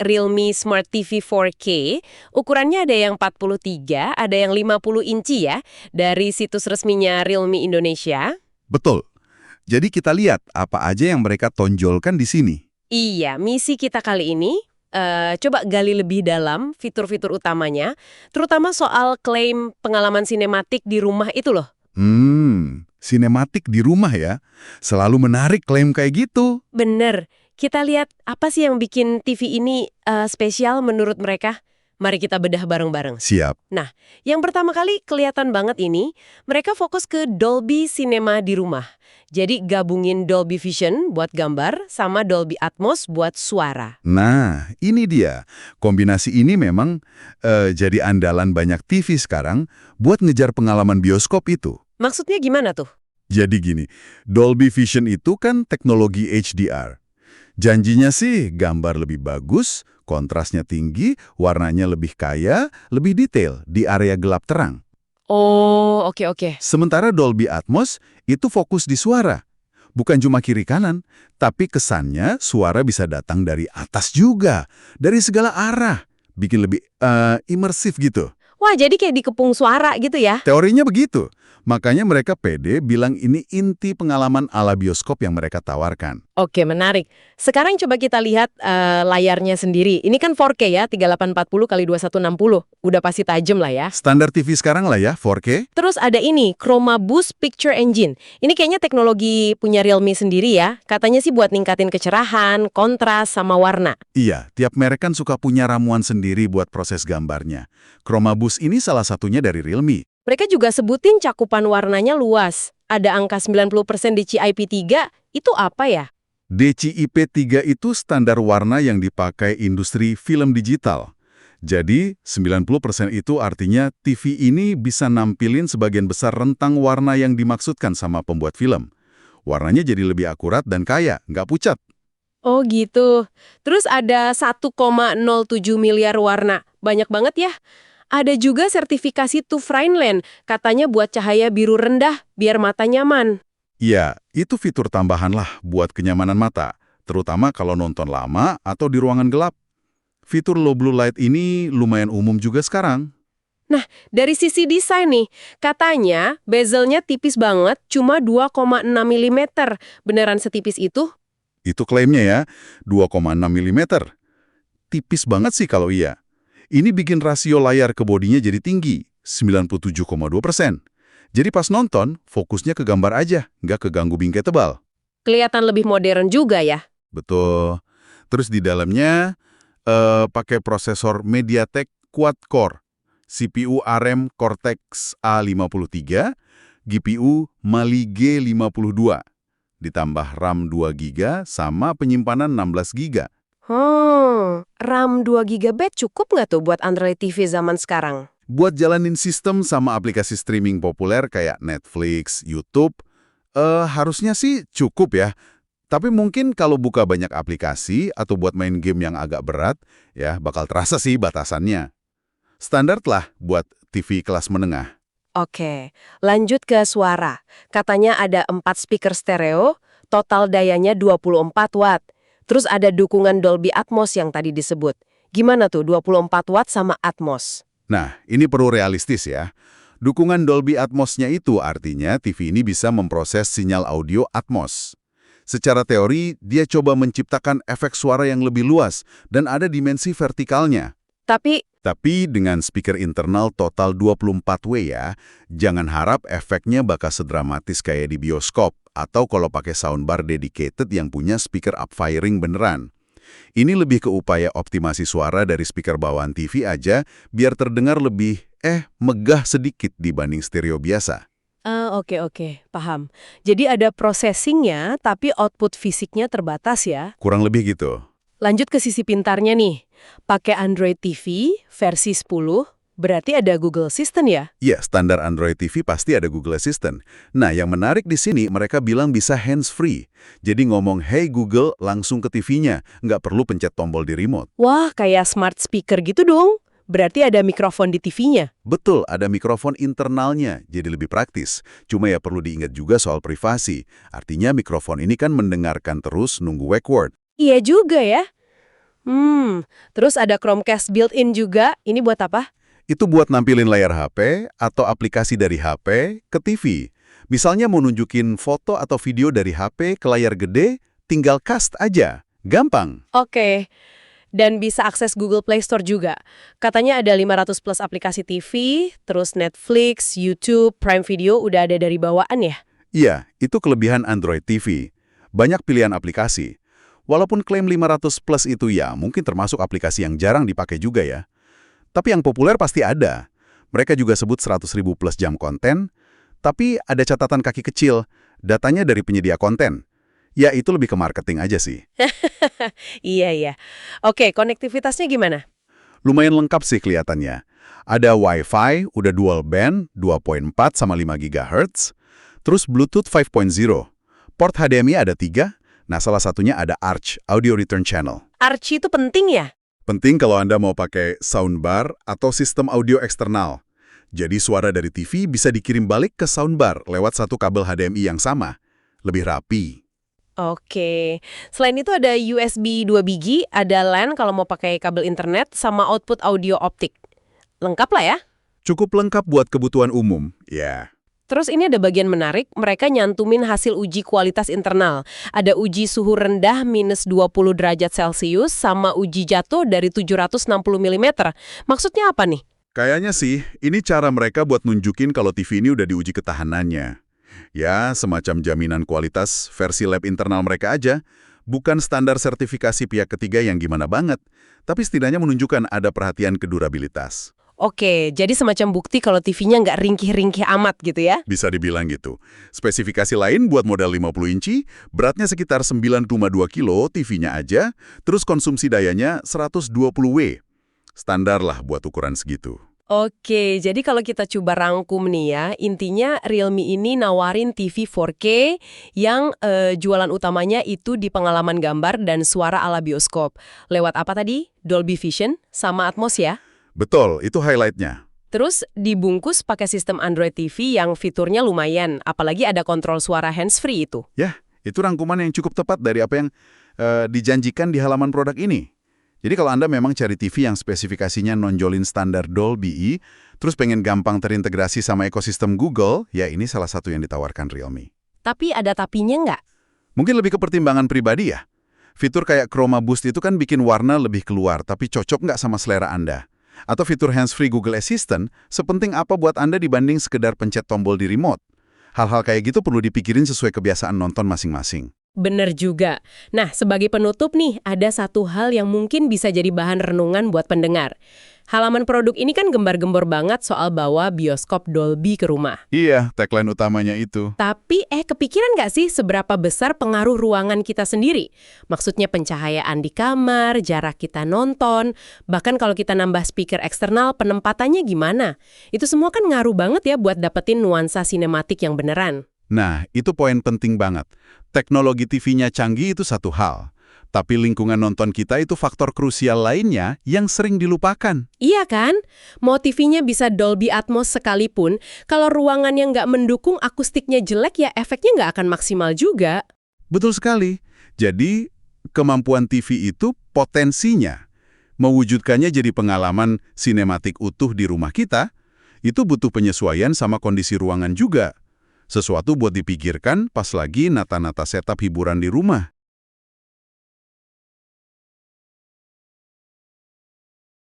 Realme Smart TV 4K, ukurannya ada yang 43, ada yang 50 inci ya, dari situs resminya Realme Indonesia. Betul. Jadi kita lihat apa aja yang mereka tonjolkan di sini. Iya, misi kita kali ini coba gali lebih dalam fitur-fitur utamanya, terutama soal klaim pengalaman sinematik di rumah itu loh. Sinematik di rumah ya. Selalu menarik klaim kayak gitu. Bener, kita lihat apa sih yang bikin TV ini spesial menurut mereka. Mari kita bedah bareng-bareng. Siap. Nah, yang pertama kali kelihatan banget ini, mereka fokus ke Dolby Cinema di rumah. Jadi gabungin Dolby Vision buat gambar sama Dolby Atmos buat suara. Nah, ini dia. Kombinasi ini memang jadi andalan banyak TV sekarang buat ngejar pengalaman bioskop itu. Maksudnya gimana tuh? Jadi gini, Dolby Vision itu kan teknologi HDR. Janjinya sih gambar lebih bagus, kontrasnya tinggi, warnanya lebih kaya, lebih detail di area gelap terang. Oh, oke. Sementara Dolby Atmos itu fokus di suara. Bukan cuma kiri kanan, tapi kesannya suara bisa datang dari atas juga, dari segala arah. Bikin lebih imersif gitu. Wah, jadi kayak dikepung suara gitu ya? Teorinya begitu. Makanya mereka pede bilang ini inti pengalaman ala bioskop yang mereka tawarkan. Oke, menarik. Sekarang coba kita lihat layarnya sendiri. Ini kan 4K ya, 3840 kali 2160. Udah pasti tajam lah ya. Standar TV sekarang lah ya, 4K. Terus ada ini, Chroma Boost Picture Engine. Ini kayaknya teknologi punya Realme sendiri ya. Katanya sih buat ningkatin kecerahan, kontras, sama warna. Iya, tiap merek kan suka punya ramuan sendiri buat proses gambarnya. Chroma Boost ini salah satunya dari Realme. Mereka juga sebutin cakupan warnanya luas. Ada angka 90% DCI-P3, itu apa ya? DCI-P3 itu standar warna yang dipakai industri film digital. Jadi, 90% itu artinya TV ini bisa nampilin sebagian besar rentang warna yang dimaksudkan sama pembuat film. Warnanya jadi lebih akurat dan kaya, nggak pucat. Oh gitu. Terus ada 1,07 miliar warna. Banyak banget ya. Ada juga sertifikasi TÜV Rheinland, katanya buat cahaya biru rendah, biar mata nyaman. Iya, itu fitur tambahan lah buat kenyamanan mata, terutama kalau nonton lama atau di ruangan gelap. Fitur low blue light ini lumayan umum juga sekarang. Nah, dari sisi desain nih, katanya bezelnya tipis banget, cuma 2,6 mm. Beneran setipis itu? Itu klaimnya ya, 2,6 mm. Tipis banget sih kalau iya. Ini bikin rasio layar ke bodinya jadi tinggi, 97,2%. Jadi pas nonton, fokusnya ke gambar aja, nggak keganggu bingkai tebal. Kelihatan lebih modern juga ya. Betul. Terus di dalamnya pakai prosesor MediaTek Quad-Core, CPU ARM Cortex A53, GPU Mali G52, ditambah RAM 2 GB sama penyimpanan 16 GB. RAM 2 GB cukup nggak tuh buat Android TV zaman sekarang? Buat jalanin sistem sama aplikasi streaming populer kayak Netflix, YouTube, harusnya sih cukup ya. Tapi mungkin kalau buka banyak aplikasi atau buat main game yang agak berat, ya bakal terasa sih batasannya. Standar lah buat TV kelas menengah. Oke, lanjut ke suara. Katanya ada 4 speaker stereo, total dayanya 24 watt. Terus ada dukungan Dolby Atmos yang tadi disebut. Gimana tuh 24 watt sama Atmos? Nah, ini perlu realistis ya. Dukungan Dolby Atmos-nya itu artinya TV ini bisa memproses sinyal audio Atmos. Secara teori, dia coba menciptakan efek suara yang lebih luas dan ada dimensi vertikalnya. Tapi dengan speaker internal total 24W ya, jangan harap efeknya bakal sedramatis kayak di bioskop atau kalau pakai soundbar dedicated yang punya speaker upfiring beneran. Ini lebih ke upaya optimasi suara dari speaker bawaan TV aja biar terdengar lebih megah sedikit dibanding stereo biasa. Oke, paham. Jadi ada processingnya, tapi output fisiknya terbatas ya. Kurang lebih gitu. Lanjut ke sisi pintarnya nih. Pakai Android TV versi 10, berarti ada Google Assistant ya? Ya, standar Android TV pasti ada Google Assistant. Nah, yang menarik di sini mereka bilang bisa hands-free. Jadi ngomong, hey Google, langsung ke TV-nya. Nggak perlu pencet tombol di remote. Wah, kayak smart speaker gitu dong. Berarti ada mikrofon di TV-nya. Betul, ada mikrofon internalnya, jadi lebih praktis. Cuma ya perlu diingat juga soal privasi. Artinya mikrofon ini kan mendengarkan terus nunggu wake word. Iya juga ya. Terus ada Chromecast built-in juga, ini buat apa? Itu buat nampilin layar HP atau aplikasi dari HP ke TV. Misalnya mau nunjukin foto atau video dari HP ke layar gede, tinggal cast aja. Gampang. Oke. Dan bisa akses Google Play Store juga. Katanya ada 500 plus aplikasi TV, terus Netflix, YouTube, Prime Video udah ada dari bawaan ya? Iya, itu kelebihan Android TV. Banyak pilihan aplikasi. Walaupun klaim 500 plus itu ya mungkin termasuk aplikasi yang jarang dipakai juga ya. Tapi yang populer pasti ada. Mereka juga sebut 100.000 plus jam konten, tapi ada catatan kaki kecil, datanya dari penyedia konten. Ya itu lebih ke marketing aja sih. Iya, iya. Oke, konektivitasnya gimana? Lumayan lengkap sih kelihatannya. Ada Wi-Fi, udah dual band, 2.4 sama 5 GHz, terus Bluetooth 5.0. Port HDMI ada 3, nah salah satunya ada Arch, Audio Return Channel. Archie itu penting ya? Penting kalau Anda mau pakai soundbar atau sistem audio eksternal. Jadi suara dari TV bisa dikirim balik ke soundbar lewat satu kabel HDMI yang sama. Lebih rapi. Oke. Selain itu ada USB 2 biji, ada LAN kalau mau pakai kabel internet, sama output audio optik. Lengkap lah ya? Cukup lengkap buat kebutuhan umum, ya. Terus ini ada bagian menarik, mereka nyantumin hasil uji kualitas internal. Ada uji suhu rendah minus 20 derajat Celcius sama uji jatuh dari 760 mm. Maksudnya apa nih? Kayaknya sih, ini cara mereka buat nunjukin kalau TV ini udah diuji ketahanannya. Ya, semacam jaminan kualitas versi lab internal mereka aja. Bukan standar sertifikasi pihak ketiga yang gimana banget, tapi setidaknya menunjukkan ada perhatian ke durabilitas. Oke, jadi semacam bukti kalau TV-nya nggak ringkih-ringkih amat gitu ya? Bisa dibilang gitu. Spesifikasi lain buat model 50 inci, beratnya sekitar 9,2 kilo TV-nya aja, terus konsumsi dayanya 120 W. Standar lah buat ukuran segitu. Oke, jadi kalau kita coba rangkum nih ya, intinya Realme ini nawarin TV 4K yang jualan utamanya itu di pengalaman gambar dan suara ala bioskop. Lewat apa tadi? Dolby Vision sama Atmos ya? Betul, itu highlight-nya. Terus dibungkus pakai sistem Android TV yang fiturnya lumayan, apalagi ada kontrol suara hands-free itu. Ya, itu rangkuman yang cukup tepat dari apa yang dijanjikan di halaman produk ini. Jadi kalau Anda memang cari TV yang spesifikasinya nonjolin standar Dolby, terus pengen gampang terintegrasi sama ekosistem Google, ya ini salah satu yang ditawarkan Realme. Tapi ada tapinya nggak? Mungkin lebih ke pertimbangan pribadi ya. Fitur kayak Chroma Boost itu kan bikin warna lebih keluar, tapi cocok nggak sama selera Anda? Atau fitur hands-free Google Assistant, sepenting apa buat Anda dibanding sekedar pencet tombol di remote? Hal-hal kayak gitu perlu dipikirin sesuai kebiasaan nonton masing-masing. Bener juga. Nah, sebagai penutup nih, ada satu hal yang mungkin bisa jadi bahan renungan buat pendengar. Halaman produk ini kan gembar-gembor banget soal bawa bioskop Dolby ke rumah. Iya, tagline utamanya itu. Tapi kepikiran nggak sih seberapa besar pengaruh ruangan kita sendiri? Maksudnya pencahayaan di kamar, jarak kita nonton, bahkan kalau kita nambah speaker eksternal, penempatannya gimana? Itu semua kan ngaruh banget ya buat dapetin nuansa sinematik yang beneran. Nah, itu poin penting banget. Teknologi TV-nya canggih itu satu hal. Tapi lingkungan nonton kita itu faktor krusial lainnya yang sering dilupakan. Iya kan? Mau TV-nya bisa Dolby Atmos sekalipun, kalau ruangan yang nggak mendukung akustiknya jelek ya efeknya nggak akan maksimal juga. Betul sekali. Jadi, kemampuan TV itu potensinya. Mewujudkannya jadi pengalaman sinematik utuh di rumah kita, itu butuh penyesuaian sama kondisi ruangan juga. Sesuatu buat dipikirkan pas lagi nata-nata setup hiburan di rumah.